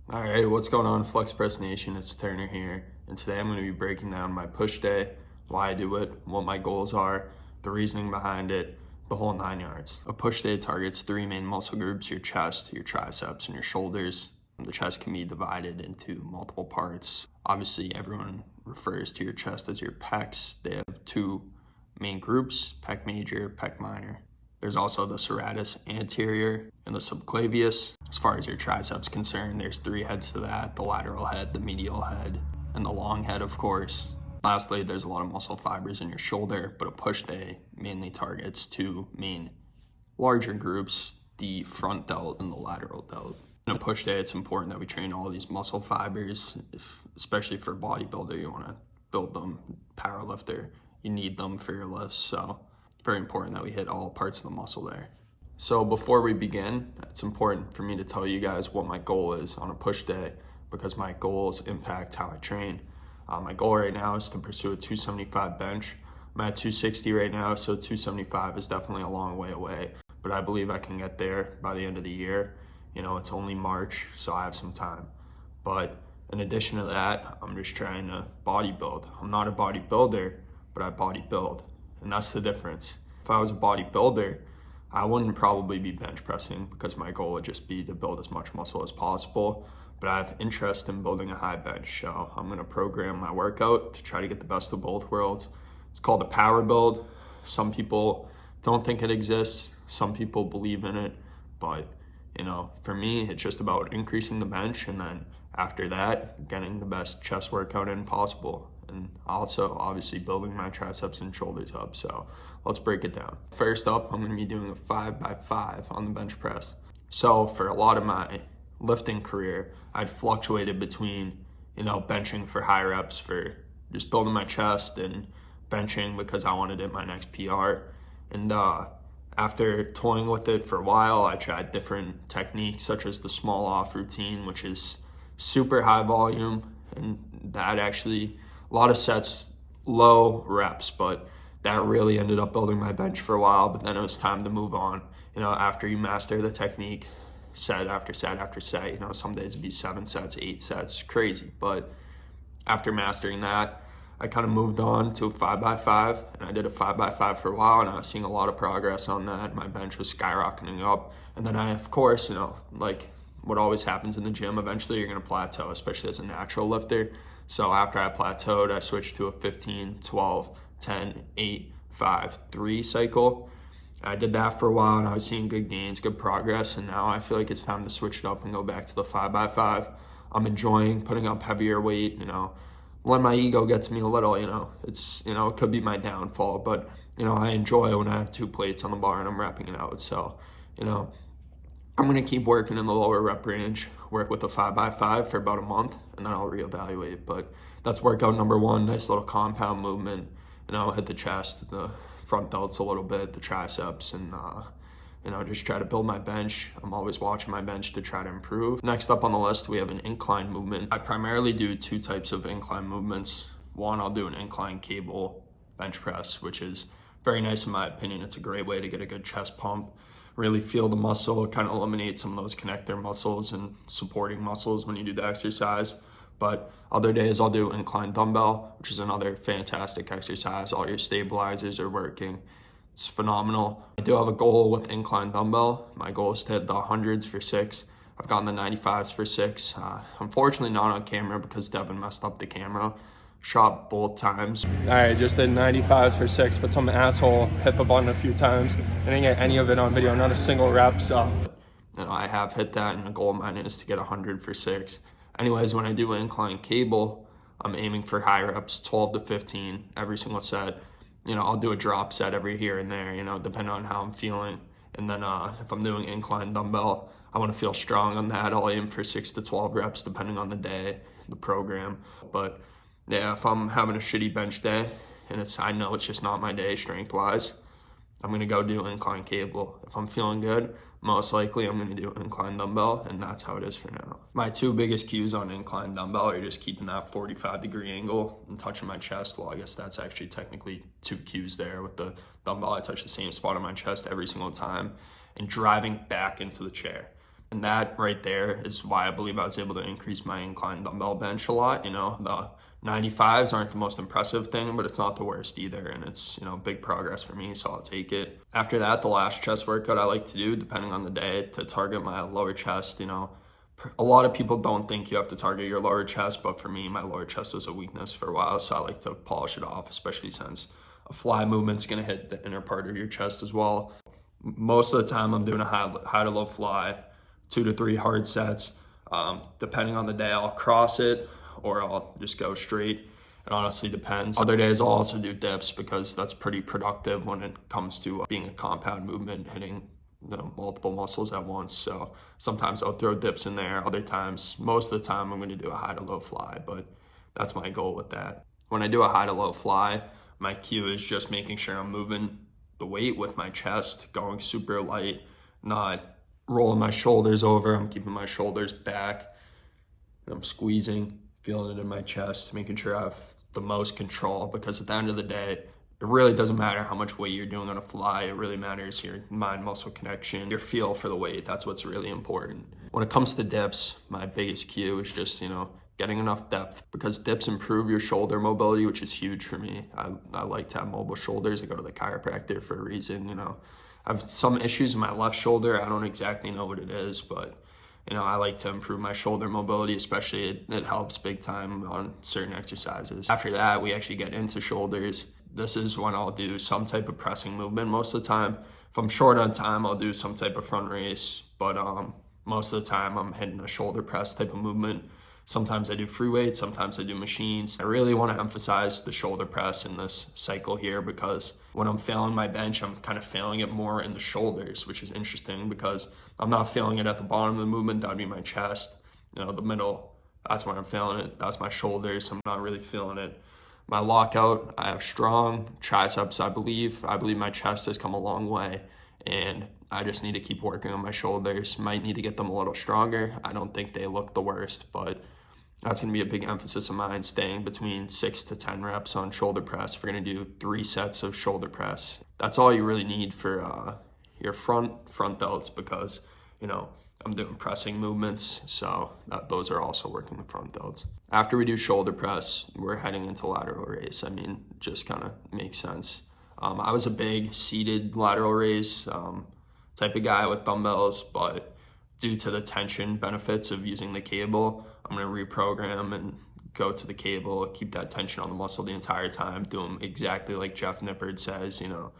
All right, what's going on, Flex Press Nation? It's Turner here, and today I'm going to be breaking down my push day, why I do it, what my goals are, the reasoning behind it, the whole 9 yards. A push day targets three main muscle groups: your chest, your triceps, and your shoulders. The chest can be divided into multiple parts. Obviously, everyone refers to your chest as your pecs. They have two main groups: pec major, pec minor. There's also the serratus anterior and the subclavius. As far as your triceps concerned, there's three heads to that: the lateral head, the medial head, and the long head, of course. Lastly, there's a lot of muscle fibers in your shoulder, but a push day mainly targets two main larger groups: the front delt and the lateral delt. In a push day, it's important that we train all these muscle fibers, especially for bodybuilder. You want to build them. Powerlifter, you need them for your lifts, so very important that we hit all parts of the muscle there. So before we begin, it's important for me to tell you guys what my goal is on a push day, because my goals impact how I train. My goal right now is to pursue a 275 bench. I'm at 260 right now, so 275 is definitely a long way away, but I believe I can get there by the end of the year. You know, it's only March, so I have some time. But in addition to that, I'm just trying to bodybuild. I'm not a bodybuilder, but I bodybuild. And that's the difference. If I was a bodybuilder, I wouldn't probably be bench pressing, because my goal would just be to build as much muscle as possible. But I have interest in building a high bench, so I'm gonna program my workout to try to get the best of both worlds. It's called a power build. Some people don't think it exists. Some people believe in it. But, you know, for me, it's just about increasing the bench, and then after that, getting the best chest workout in possible. And also, obviously, building my triceps and shoulders up. So let's break it down. First up, I'm going to be doing a 5x5 on the bench press. So for a lot of my lifting career, I'd fluctuated between, benching for high reps for just building my chest, and benching because I wanted to hit my next PR. And after toying with it for a while, I tried different techniques, such as the small off routine, which is super high volume, and that actually a lot of sets, low reps, but that really ended up building my bench for a while. But then it was time to move on. After you master the technique, set after set after set, some days it'd be 7 sets, 8 sets, crazy. But after mastering that, I kind of moved on to a 5x5, and I did a 5x5 for a while, and I was seeing a lot of progress on that. My bench was skyrocketing up. And then I, of course, like what always happens in the gym, eventually you're going to plateau, especially as a natural lifter. So after I plateaued, I switched to a 15, 12, 10, 8, 5, 3 cycle. I did that for a while, and I was seeing good gains, good progress, and now I feel like it's time to switch it up and go back to the 5x5. I'm enjoying putting up heavier weight, let my ego get to me a little, it's, it could be my downfall, but, I enjoy when I have 2 plates on the bar and I'm repping it out. So, I'm going to keep working in the lower rep range, work with the 5x5 for about a month, and then I'll reevaluate. But that's workout number 1, nice little compound movement. Hit the chest, the front delts a little bit, the triceps, and, just try to build my bench. I'm always watching my bench to try to improve. Next up on the list, we have an incline movement. I primarily do 2 types of incline movements. One, I'll do an incline cable bench press, which is very nice in my opinion. It's a great way to get a good chest pump, really feel the muscle, kind of eliminate some of those connector muscles and supporting muscles when you do the exercise. But other days I'll do incline dumbbell, which is another fantastic exercise. All your stabilizers are working. It's phenomenal. I do have a goal with incline dumbbell. My goal is to hit the 100s for 6. I've gotten the 95s for 6. Unfortunately not on camera, because Devin messed up the camera. Shot both times. All right, just did 95s for 6, but some asshole hit the button a few times. I didn't get any of it on video, not a single rep, so. I have hit that, and a goal of mine is to get 100 for 6. Anyways, when I do an incline cable, I'm aiming for high reps, 12 to 15 every single set. I'll do a drop set every here and there, depending on how I'm feeling. And then if I'm doing incline dumbbell, I want to feel strong on that. I'll aim for 6 to 12 reps, depending on the day, the program. But yeah, if I'm having a shitty bench day, and I know it's just not my day strength-wise, I'm going to go do incline cable. If I'm feeling good, most likely I'm going to do incline dumbbell, and that's how it is for now. My 2 biggest cues on incline dumbbell are just keeping that 45-degree angle and touching my chest. Well, I guess that's actually technically 2 cues there. With the dumbbell, I touch the same spot on my chest every single time, and driving back into the chair. And that right there is why I believe I was able to increase my incline dumbbell bench a lot. You know, the 95s aren't the most impressive thing, but it's not the worst either. And it's, you know, big progress for me, so I'll take it. After that, the last chest workout I like to do, depending on the day, to target my lower chest. You know, a lot of people don't think you have to target your lower chest, but for me, my lower chest was a weakness for a while, so I like to polish it off, especially since a fly movement's gonna hit the inner part of your chest as well. Most of the time, I'm doing a high to low fly, 2 to 3 hard sets. Depending on the day, I'll cross it or I'll just go straight. It honestly depends. Other days, I'll also do dips because that's pretty productive when it comes to being a compound movement, hitting, you know, multiple muscles at once. So sometimes I'll throw dips in there. Other times, most of the time, I'm going to do a high to low fly, but that's my goal with that. When I do a high to low fly, my cue is just making sure I'm moving the weight with my chest, going super light, not rolling my shoulders over. I'm keeping my shoulders back, and I'm squeezing, feeling it in my chest, making sure I have the most control, because at the end of the day, it really doesn't matter how much weight you're doing on a fly. It really matters your mind-muscle connection, your feel for the weight. That's what's really important. When it comes to dips, my biggest cue is just, you know, getting enough depth, because dips improve your shoulder mobility, which is huge for me. I like to have mobile shoulders. I go to the chiropractor for a reason, you know. I have some issues in my left shoulder. I don't exactly know what it is, but, you know, I like to improve my shoulder mobility, especially it helps big time on certain exercises. After that, we actually get into shoulders. This is when I'll do some type of pressing movement most of the time. If I'm short on time, I'll do some type of front race, but most of the time I'm hitting a shoulder press type of movement. Sometimes I do free weights, sometimes I do machines. I really want to emphasize the shoulder press in this cycle here, because when I'm failing my bench, I'm kind of failing it more in the shoulders, which is interesting because I'm not failing it at the bottom of the movement. That would be my chest. You know, the middle, that's where I'm failing it. That's my shoulders. I'm not really feeling it. My lockout, I have strong triceps, I believe. I believe my chest has come a long way, and I just need to keep working on my shoulders. Might need to get them a little stronger. I don't think they look the worst, but that's going to be a big emphasis of mine, staying between 6 to 10 reps on shoulder press. We're going to do 3 sets of shoulder press. That's all you really need for your front delts, because, you know, I'm doing pressing movements, so those are also working the front delts. After we do shoulder press, we're heading into lateral raise. I mean, just kind of makes sense. I was a big seated lateral raise type of guy with dumbbells, but due to the tension benefits of using the cable, I'm going to reprogram and go to the cable, keep that tension on the muscle the entire time, do them exactly like Jeff Nippard says, you know,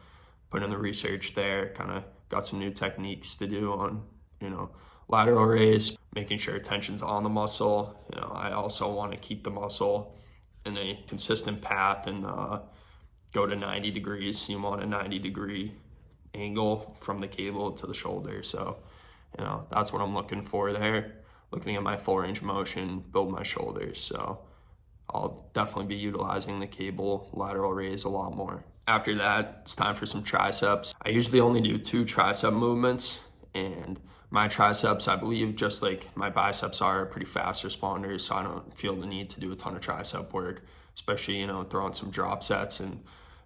put in the research there, kind of got some new techniques to do on, you know, lateral raise, making sure tension's on the muscle. You know, I also want to keep the muscle in a consistent path and go to 90 degrees. You want a 90-degree angle from the cable to the shoulder. So, you know, that's what I'm looking for there. Looking at my full range of motion, build my shoulders. So I'll definitely be utilizing the cable lateral raise a lot more. After that, it's time for some triceps. I usually only do 2 tricep movements, and my triceps, I believe, just like my biceps are pretty fast responders, so I don't feel the need to do a ton of tricep work, especially, you know, throwing some drop sets, and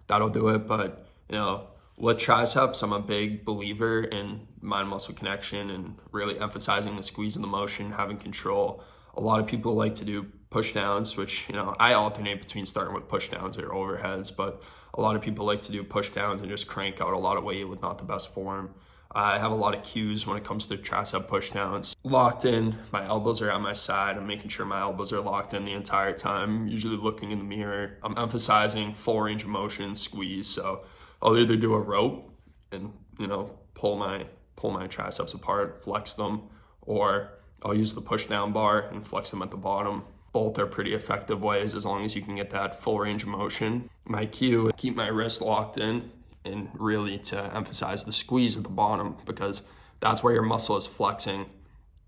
that'll do it. But, you know, with triceps, I'm a big believer in mind-muscle connection and really emphasizing the squeeze of the motion, having control. A lot of people like to do pushdowns, which, you know, I alternate between starting with pushdowns or overheads, but a lot of people like to do pushdowns and just crank out a lot of weight with not the best form. I have a lot of cues when it comes to tricep pushdowns. Locked in, my elbows are at my side. I'm making sure my elbows are locked in the entire time, usually looking in the mirror. I'm emphasizing full range of motion, squeeze. So I'll either do a rope and, you know, pull my triceps apart, flex them, or I'll use the push down bar and flex them at the bottom. Both are pretty effective ways as long as you can get that full range of motion. My cue, keep my wrist locked in, and really to emphasize the squeeze at the bottom, because that's where your muscle is flexing.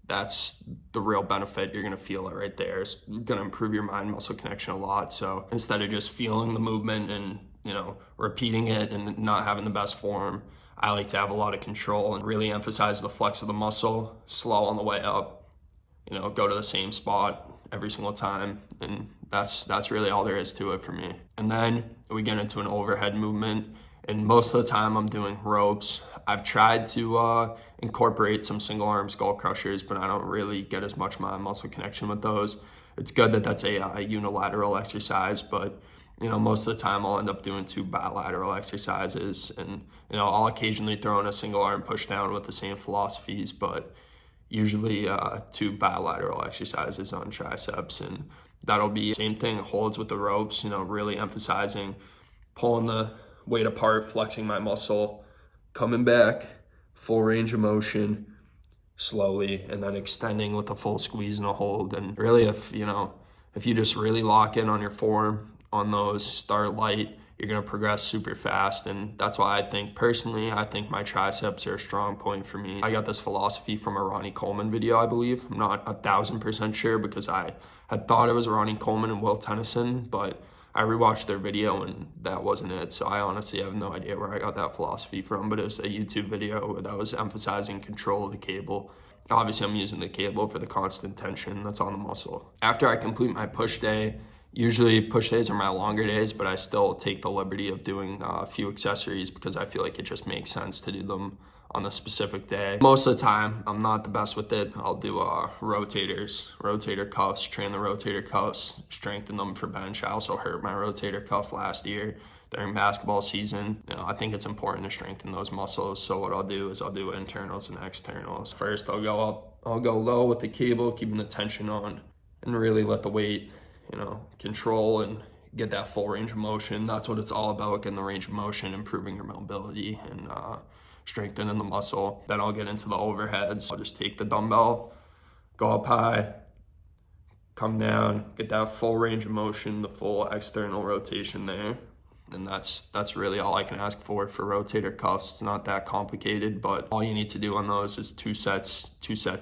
That's the real benefit. You're gonna feel it right there. It's gonna improve your mind-muscle connection a lot. So instead of just feeling the movement and, you know, repeating it and not having the best form, I like to have a lot of control and really emphasize the flex of the muscle, slow on the way up, you know, go to the same spot every single time. And that's really all there is to it for me. And then we get into an overhead movement. And most of the time I'm doing ropes. I've tried to incorporate some single arm skull crushers, but I don't really get as much mind muscle connection with those. It's good that that's a unilateral exercise, but most of the time I'll end up doing 2 bilateral exercises, and I'll occasionally throw in a single arm push down with the same philosophies, but usually 2 bilateral exercises on triceps, and that'll be same thing, holds with the ropes, really emphasizing pulling the weight apart, flexing my muscle, coming back, full range of motion, slowly, and then extending with a full squeeze and a hold. And really, if you just really lock in on your form on those, start light, you're going to progress super fast. And that's why I think my triceps are a strong point for me. I got this philosophy from a Ronnie Coleman video, I believe. I'm not 1,000% sure because I had thought it was Ronnie Coleman and Will Tennyson, but I rewatched their video and that wasn't it. So I honestly have no idea where I got that philosophy from, but it was a YouTube video that was emphasizing control of the cable. Obviously I'm using the cable for the constant tension that's on the muscle. After I complete my push day, usually push days are my longer days, but I still take the liberty of doing a few accessories because I feel like it just makes sense to do them on a specific day. Most of the time, I'm not the best with it. I'll do rotator cuffs, train the rotator cuffs, strengthen them for bench. I also hurt my rotator cuff last year during basketball season. I think it's important to strengthen those muscles. So what I'll do is I'll do internals and externals. First, I'll go low with the cable, keeping the tension on, and really let the weight, control and get that full range of motion. That's what it's all about, getting the range of motion, improving your mobility, and strengthening the muscle. Then I'll get into the overheads. I'll just take the dumbbell, go up high, come down, get that full range of motion, the full external rotation there. And that's really all I can ask for rotator cuffs. It's not that complicated, but all you need to do on those is 2 sets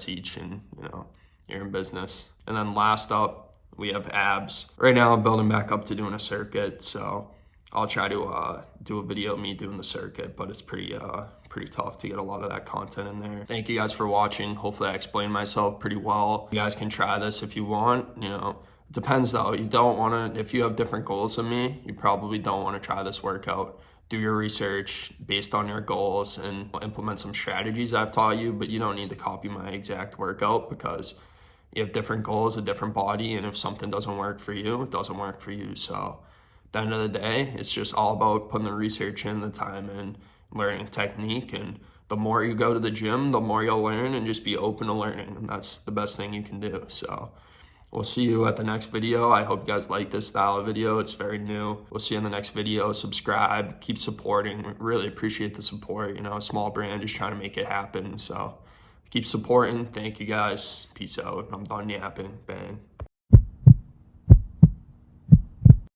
each, and you're in business. And then last up, we have abs. Right now I'm building back up to doing a circuit, so I'll try to do a video of me doing the circuit, but it's pretty tough to get a lot of that content in there. Thank you guys for watching. Hopefully I explained myself pretty well. You guys can try this if you want. It depends though. You don't want to, if you have different goals than me, you probably don't want to try this workout. Do your research based on your goals and implement some strategies I've taught you, but you don't need to copy my exact workout because you have different goals, a different body, and if something doesn't work for you, it doesn't work for you. So at the end of the day, it's just all about putting the research in, the time in, learning technique. And the more you go to the gym, the more you'll learn, and just be open to learning. And that's the best thing you can do. So we'll see you at the next video. I hope you guys like this style of video. It's very new. We'll see you in the next video. Subscribe, keep supporting. We really appreciate the support. A small brand just trying to make it happen. So keep supporting. Thank you guys. Peace out. I'm done yapping. Bang.